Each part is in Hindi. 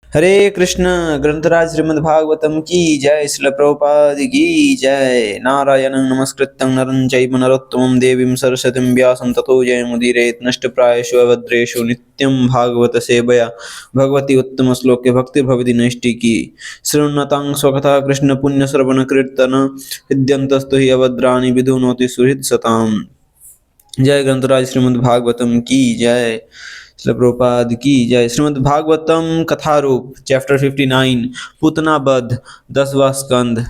हरे कृष्ण। ग्रंथराज श्रीमद् भागवतम की जय। श्रील प्रभुपाद की जय। नारायणं नमस्कृत्यं नरं चैव नरोत्तमं देवीं सरस्वतीं व्यासं ततो जयमुदीरयेत्। नष्टप्रायेषु अभद्रेषु नित्यं भागवत सेवया भगवती उत्तम श्लोके भक्तिर्भवति नैष्टिकी। शृण्वतां स्वकथा कृष्ण पुण्य श्रवण कीर्तन हृद्यन्तस्तु हि अभद्राणि विधुनोति सुहृत् सताम्। जय ग्रंथराज श्रीमद् भागवतम की जय। श्रील प्रभुपाद की जय। श्रीमद् भागवतम कथा रूप चैप्टर 59 पूतना वध 10वां स्कंद।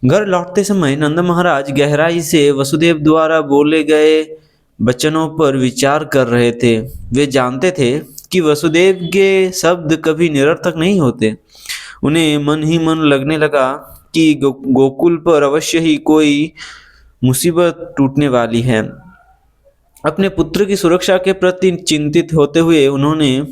घर लौटते समय नंद महाराज गहराई से वसुदेव द्वारा बोले गए वचनों पर विचार कर रहे थे। वे जानते थे कि वसुदेव के शब्द कभी निरर्थक नहीं होते। उन्हें मन ही मन लगने लगा कि गोकुल पर अवश्य ही कोई मुसीबत टूटने वाली है। अपने पुत्र की सुरक्षा के प्रति चिंतित होते हुए उन्होंने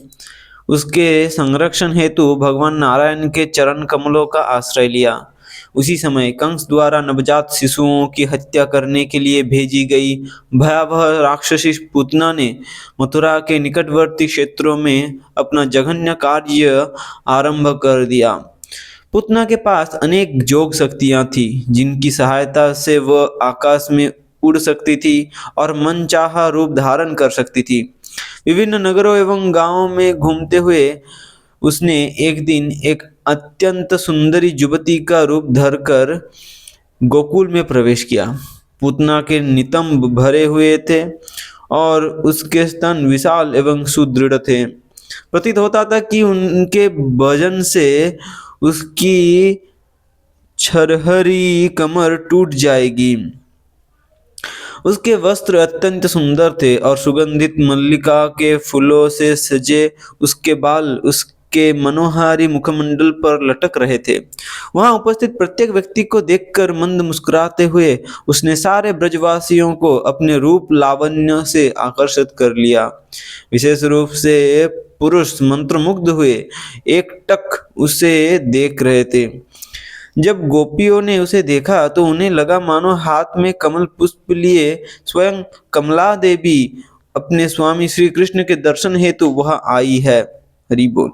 उसके संरक्षण हेतु भगवान नारायण के चरण कमलों का आश्रय लिया। उसी समय कंस द्वारा नवजात शिशुओं की हत्या करने के लिए भेजी गई भयावह राक्षसी पूतना ने मथुरा के निकटवर्ती क्षेत्रों में अपना जघन्य कार्य आरंभ कर दिया। पूतना के पास अनेक जोग शक्तियां थी, जिनकी सहायता से वह आकाश में उड़ सकती थी और मनचाहा रूप धारण कर सकती थी। विभिन्न नगरों एवं गांवों में घूमते हुए उसने एक दिन एक अत्यंत सुंदरी युवती का रूप धरकर गोकुल में प्रवेश किया। पूतना के नितंब भरे हुए थे और उसके स्तन विशाल एवं सुदृढ़ थे। प्रतीत होता था कि उनके भजन से उसकी छरहरी कमर टूट जाएगी। उसके वस्त्र अत्यंत सुंदर थे और सुगंधित मल्लिका के फूलों से सजे उसके बाल उसके मनोहारी मुखमंडल पर लटक रहे थे। वहां उपस्थित प्रत्येक व्यक्ति को देखकर मंद मुस्कुराते हुए उसने सारे ब्रजवासियों को अपने रूप लावण्य से आकर्षित कर लिया। विशेष रूप से पुरुष मंत्रमुग्ध हुए एकटक उसे देख रहे थे। जब गोपियों ने उसे देखा तो उन्हें लगा मानो हाथ में कमल पुष्प लिए स्वयं कमला देवी अपने स्वामी श्री कृष्ण के दर्शन हेतु वहां आई है। हरि बोल।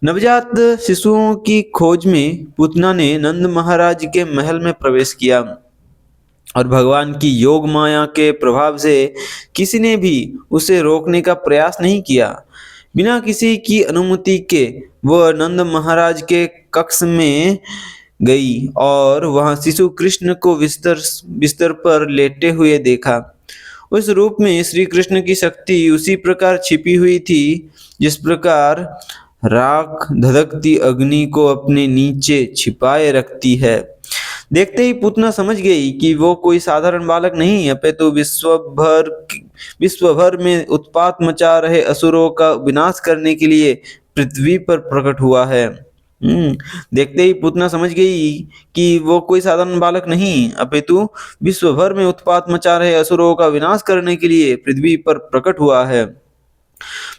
नवजात शिशुओं की खोज में पूतना ने नंद महाराज के महल में प्रवेश किया और भगवान की योग माया के प्रभाव से किसी ने भी उसे रोकने का प्रयास नहीं किया। बिना किसी की अनुमति के वह नंद महाराज के कक्ष में गई और वहां शिशु कृष्ण को बिस्तर पर लेटे हुए देखा। उस रूप में श्री कृष्ण की शक्ति उसी प्रकार छिपी हुई थी जिस प्रकार राख धधकती अग्नि को अपने नीचे छिपाए रखती है। देखते ही पूतना समझ गई कि वो कोई साधारण बालक नहीं अपितु विश्व भर में उत्पात मचा रहे असुरों का विनाश करने के लिए पृथ्वी पर प्रकट हुआ है। देखते ही पूतना समझ गई कि वो कोई साधारण बालक नहीं अपितु विश्व भर में उत्पात मचा रहे असुरों का विनाश करने के लिए पृथ्वी पर प्रकट हुआ है।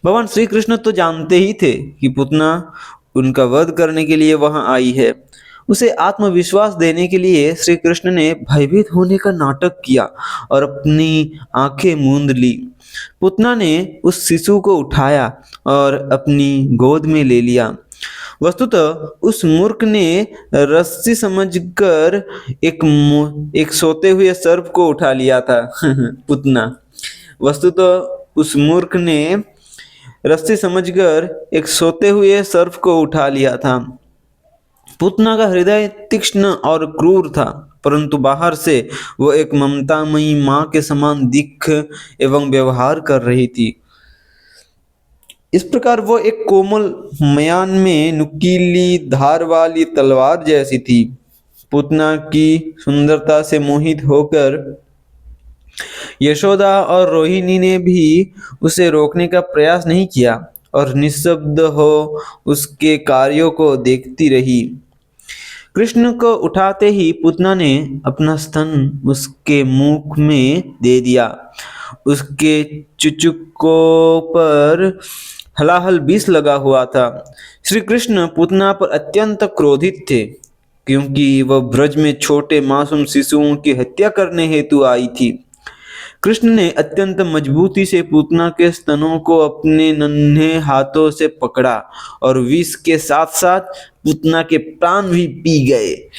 भगवान श्री कृष्ण तो जानते ही थे कि पूतना उनका वध करने के लिए वहां आई है। उसे आत्मविश्वास देने के लिए श्री कृष्ण ने भयभीत होने का नाटक किया और अपनी आंखें मूंद ली। पूतना ने उस शिशु को उठाया और अपनी गोद में ले लिया। वस्तुतः उस मूर्ख ने रस्सी समझकर एक सोते हुए सर्प को उठा लिया था। पूतना वस्तुतः उस मूर्ख ने रस्सी समझकर एक सोते हुए सर्प को उठा लिया था। पूतना का हृदय तीक्ष्ण और क्रूर था, परंतु बाहर से वो एक ममतामयी माँ के समान दिख एवं व्यवहार कर रही थी। इस प्रकार वो एक कोमल म्यान में नुकीली धार वाली तलवार जैसी थी। पूतना की सुंदरता से मोहित होकर यशोदा और रोहिणी ने भी उसे रोकने का प्रयास नहीं किया और निःशब्द हो उसके कार्यों को देखती रही। कृष्ण को उठाते ही पूतना ने अपना स्तन उसके मुख में दे दिया। उसके चुचुकों पर हलाहल विष लगा हुआ था। श्री कृष्ण पूतना पर अत्यंत क्रोधित थे क्योंकि वह ब्रज में छोटे मासूम शिशुओं की हत्या करने हेतु आई थी। कृष्ण ने अत्यंत मजबूती से पूतना के स्तनों को अपने नन्हे हाथों से पकड़ा और विष के साथ साथ पूतना के प्राण भी पी गए।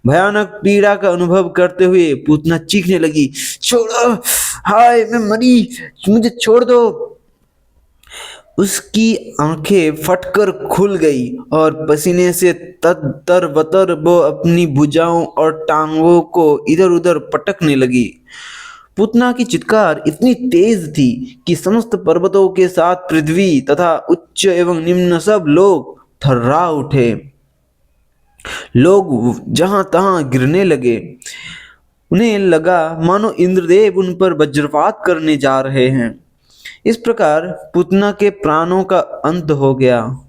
भयानक पीड़ा का अनुभव करते हुए पूतना चीखने लगी, छोड़ो, हाय मैं मरी, मुझे छोड़ दो। उसकी आंखें फटकर खुल गई और पसीने से तर-बतर वो अपनी भुजाओं और टांगों को इधर-उधर पटकने लगी। पूतना की चित्कार इतनी तेज थी कि समस्त पर्वतों के साथ पृथ्वी तथा उच्च एवं निम्न सब लोग थर्रा उठे। लोग जहां तहां गिरने लगे। उन्हें लगा मानो इंद्रदेव उन पर वज्रपात करने जा रहे हैं। इस प्रकार पूतना के प्राणों का अंत हो गया।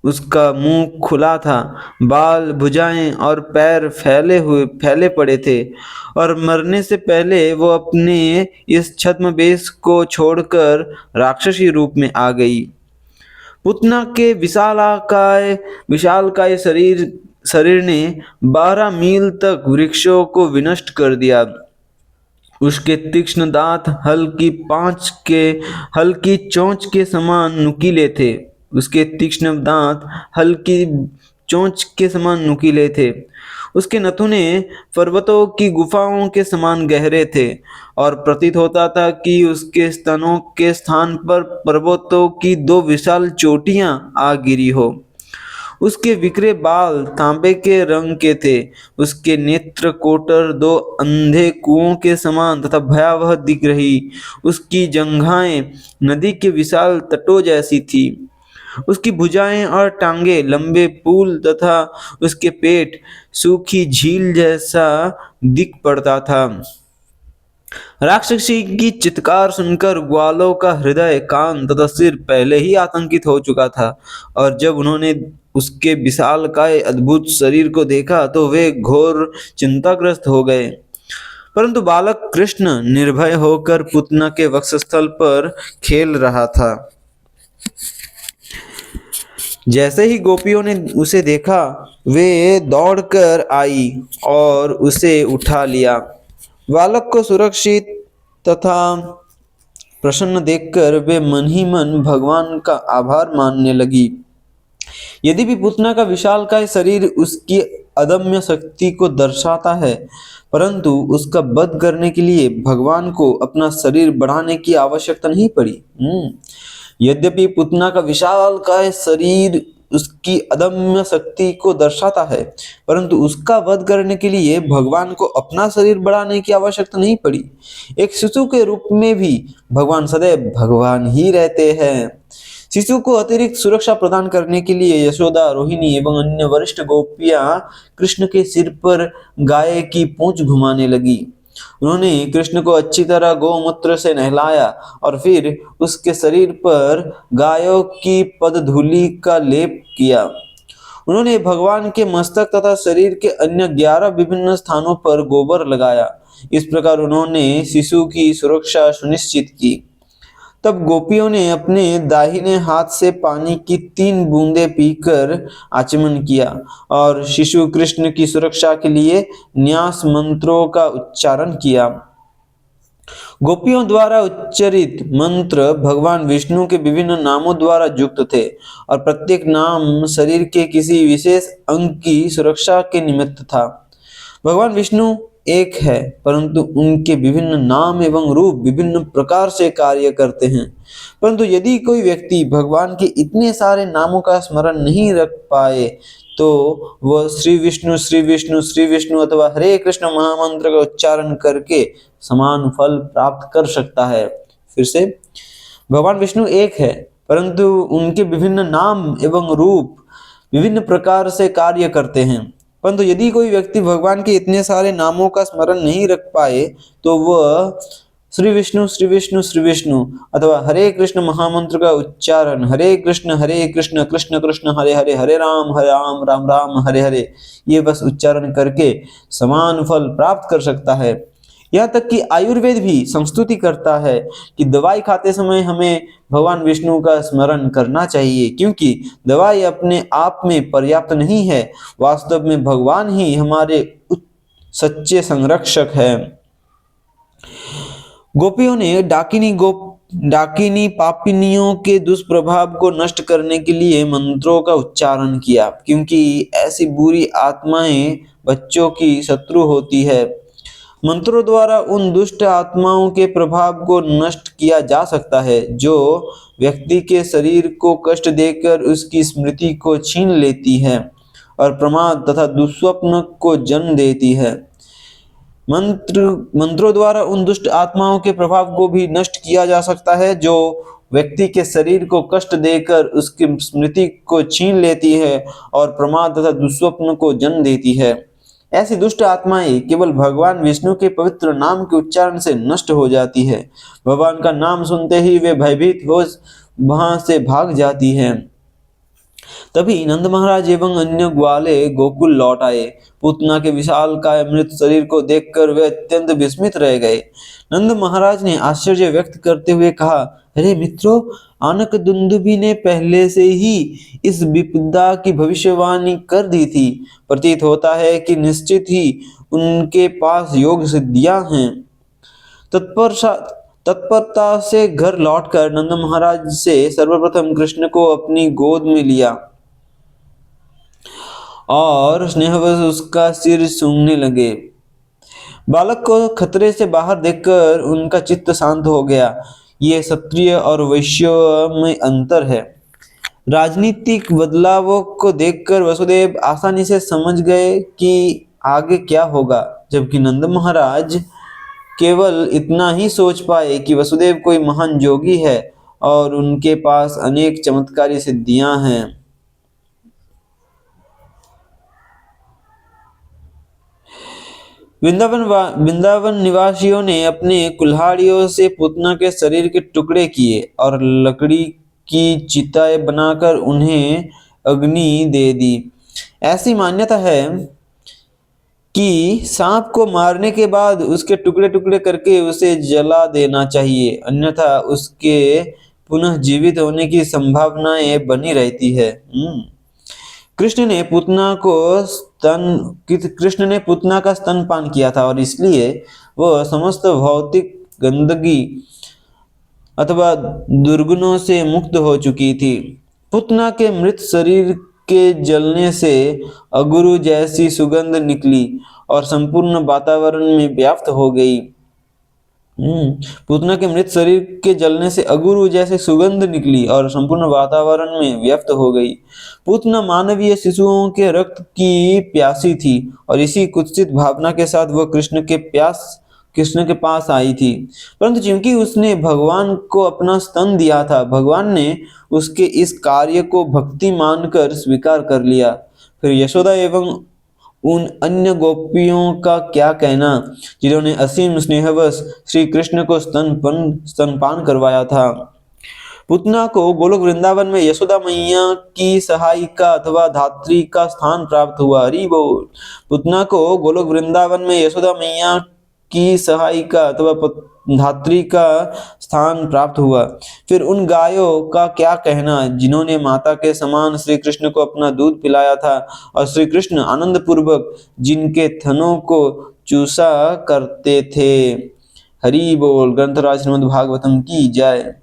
उसका मुंह खुला था, बाल, भुजाएं और पैर फैले पड़े थे और मरने से पहले वो अपने इस छद्मवेश को छोड़कर राक्षसी रूप में आ गई। पूतना के विशालकाय शरीर ने 12 मील तक वृक्षों को विनष्ट कर दिया। उसके तीक्ष्ण दांत हल्की चोंच के समान नुकीले थे। उसके तीक्ष्ण दांत हल्की चोंच के समान नुकीले थे। उसके नथुने पर्वतों की गुफाओं के समान गहरे थे और प्रतीत होता था कि उसके स्तनों के स्थान पर पर्वतों की 2 विशाल चोटियां आ गिरी हो। उसके विकरे बाल तांबे के रंग के थे। उसके नेत्र कोटर 2 अंधे कुओं के समान तथा भयावह दिख रही। उसकी जंघाएं नदी के विशाल तटों जैसी थी। उसकी भुजाएं और टांगे लंबे पुल तथा उसके पेट सूखी झील जैसा दिख पड़ता था। राक्षसी की चित्कार सुनकर ग्वालों का हृदय, कान तथा सिर पहले ही आतंकित हो चुका था और जब उन्होंने उसके विशालकाय अद्भुत शरीर को देखा तो वे घोर चिंताग्रस्त हो गए। परंतु बालक कृष्ण निर्भय होकर पूतना के वक्षस्थल पर खेल रहा था। जैसे ही गोपियों ने उसे देखा, वे दौड़कर आई और उसे उठा लिया। बालक को सुरक्षित तथा प्रसन्न देखकर वे मन ही मन भगवान का आभार मानने लगी। यद्यपि पूतना का विशालकाय शरीर उसकी अदम्य शक्ति को दर्शाता है, परंतु उसका वध करने के लिए भगवान को अपना शरीर बढ़ाने की आवश्यकता नहीं पड़ी। यद्यपि पूतना का विशालकाय शरीर उसकी अदम्य शक्ति को दर्शाता है, परंतु उसका वध करने के लिए भगवान को अपना शरीर बढ़ाने की आवश्यकता नहीं पड़ी। एक शिशु के रूप में भी भगवान सदैव भगवान ही रहते हैं। शिशु को अतिरिक्त सुरक्षा प्रदान करने के लिए यशोदा, रोहिणी एवं अन्य वरिष्ठ गोपियां कृष्ण के सिर पर गाय की पूंछ घुमाने लगी। उन्होंने कृष्ण को अच्छी तरह गौमूत्र से नहलाया और फिर उसके शरीर पर गायों की पदधूलि का लेप किया। उन्होंने भगवान के मस्तक तथा शरीर के अन्य 11 विभिन्न स्थानों पर गोबर लगाया। इस प्रकार उन्होंने शिशु की सुरक्षा सुनिश्चित की। तब गोपियों ने अपने दाहिने हाथ से पानी की 3 बूंदें पीकर आचमन किया और शिशु कृष्ण की सुरक्षा के लिए न्यास मंत्रों का उच्चारण किया। गोपियों द्वारा उच्चरित मंत्र भगवान विष्णु के विभिन्न नामों द्वारा युक्त थे और प्रत्येक नाम शरीर के किसी विशेष अंग की सुरक्षा के निमित्त था। भगवान विष्णु एक है, परंतु उनके विभिन्न नाम एवं रूप विभिन्न प्रकार से कार्य करते हैं। परंतु यदि कोई व्यक्ति भगवान के इतने सारे नामों का स्मरण नहीं रख पाए तो वह श्री विष्णु श्री विष्णु श्री विष्णु अथवा हरे कृष्ण महामंत्र का उच्चारण करके समान फल प्राप्त कर सकता है। फिर से, भगवान विष्णु एक है, परंतु उनके विभिन्न नाम एवं रूप विभिन्न प्रकार से कार्य करते हैं। परंतु यदि कोई व्यक्ति भगवान के इतने सारे नामों का स्मरण नहीं रख पाए तो वह श्री विष्णु श्री विष्णु श्री विष्णु अथवा हरे कृष्ण महामंत्र का उच्चारण हरे कृष्ण कृष्ण कृष्ण हरे हरे हरे राम राम राम हरे हरे ये बस उच्चारण करके समान फल प्राप्त कर सकता है। यहाँ तक कि आयुर्वेद भी संस्तुति करता है कि दवाई खाते समय हमें भगवान विष्णु का स्मरण करना चाहिए, क्योंकि दवाई अपने आप में पर्याप्त नहीं है। वास्तव में भगवान ही हमारे सच्चे संरक्षक है। गोपियों ने डाकिनी पापिनियों के दुष्प्रभाव को नष्ट करने के लिए मंत्रों का उच्चारण किया, क्योंकि ऐसी बुरी आत्माएं बच्चों की शत्रु होती है। मंत्रों द्वारा उन दुष्ट आत्माओं के प्रभाव को नष्ट किया जा सकता है जो व्यक्ति के शरीर को कष्ट देकर उसकी स्मृति को छीन लेती है और प्रमाद तथा दुस्वप्न को जन्म देती है। मंत्रों द्वारा उन दुष्ट आत्माओं के प्रभाव को भी नष्ट किया जा सकता है जो व्यक्ति के शरीर को कष्ट देकर उसकी स्मृति को छीन लेती है और प्रमाद तथा दुस्वप्न को जन्म देती है। ऐसी दुष्ट आत्माएं केवल भगवान विष्णु के पवित्र नाम के उच्चारण से नष्ट हो जाती है। भगवान का नाम सुनते ही वे भयभीत हो वहां से भाग जाती हैं। तभी नंद महाराज एवं अन्य ग्वाले गोकुल लौट आए। पूतना के विशालकाय मृत शरीर को देखकर वे अत्यंत विस्मित रह गए। नंद महाराज ने आश्चर्य व्यक्त करते हुए कहा, अरे मित्रों, आनक दुंदुभि ने पहले से ही इस विपदा की भविष्यवाणी कर दी थी। प्रतीत होता है कि निश्चित ही उनके पास योग सिद्धियां हैं। तत्परता से घर लौटकर नंद महाराज से सर्वप्रथम कृष्ण को अपनी गोद में लिया और स्नेहवश उसका सिर सूंघने लगे। बालक को खतरे से बाहर देखकर उनका चित्त शांत हो गया। ये क्षत्रिय और वैश्य में अंतर है। राजनीतिक बदलावों को देखकर वसुदेव आसानी से समझ गए कि आगे क्या होगा, जबकि नंद महाराज केवल इतना ही सोच पाए कि वसुदेव कोई महान योगी है और उनके पास अनेक चमत्कारी सिद्धियां हैं। वृंदावन निवासियों ने अपने कुल्हाड़ियों से पूतना के शरीर के टुकड़े किए और लकड़ी की चिताएं बनाकर उन्हें अग्नि दे दी। ऐसी मान्यता है कि सांप को मारने के बाद उसके टुकड़े टुकड़े करके उसे जला देना चाहिए, अन्यथा उसके पुनः जीवित होने की संभावनाएं बनी रहती है। कृष्ण ने पूतना का स्तनपान किया था और इसलिए वह समस्त भौतिक गंदगी अथवा दुर्गुणों से मुक्त हो चुकी थी। पूतना के मृत शरीर के जलने से अगुरु जैसी सुगंध निकली और संपूर्ण वातावरण में व्याप्त हो गई। पूतना के मृत शरीर के जलने से अगुरु जैसे सुगंध निकली और संपूर्ण वातावरण में व्यक्त हो गई। पूतना मानवीय शिशुओं के रक्त की प्यासी थी और इसी कुत्सित भावना के साथ वह कृष्ण के पास आई थी। परंतु क्योंकि उसने भगवान को अपना स्तन दिया था, भगवान ने उसके इस कार्य को भक्ति मानकर स्वीकार कर लिया। फिर यशोदा एवं उन अन्य गोपियों का क्या कहना जिन्होंने असीम स्नेहवश श्री कृष्ण को स्तनपान करवाया था। पूतना को गोलोक वृंदावन में यशोदा मैया की सहायिका अथवा धात्री का स्थान प्राप्त हुआ। हरि बोल। पूतना को गोलोक वृंदावन में यशोदा मैया की सहायिका अथवा धात्री का स्थान प्राप्त हुआ। फिर उन गायों का क्या कहना जिन्होंने माता के समान श्री कृष्ण को अपना दूध पिलाया था और श्री कृष्ण आनंद पूर्वक जिनके थनों को चूसा करते थे। हरि बोल। ग्रंथराज श्रीमद् भागवतम की जय।